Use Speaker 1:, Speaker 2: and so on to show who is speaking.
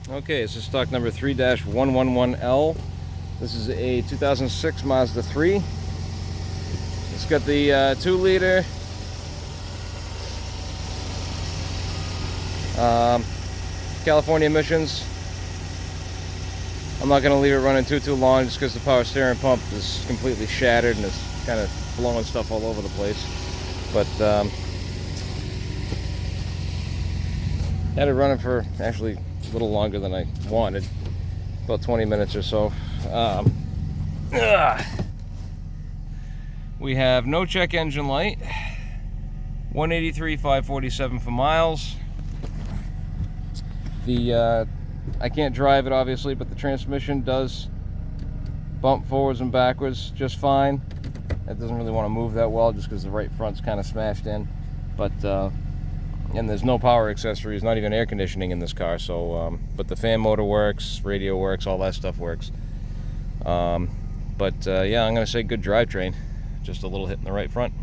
Speaker 1: Okay, this is stock number 3-111L. This is a 2006 Mazda 3. It's got the 2-liter California emissions. I'm not going to leave it running too long just because the power steering pump is completely shattered and it's kind of blowing stuff all over the place. But had it running for actually a little longer than I wanted, about 20 minutes or so. We have no check engine light, 183,547 for miles. I can't drive it obviously, but the transmission does bump forwards and backwards just fine. It doesn't really want to move that well just because the right front's kind of smashed in. But and there's no power accessories, not even air conditioning in this car. So, but the fan motor works, radio works, all that stuff works. Yeah, I'm gonna say good drivetrain. Just a little hit in the right front.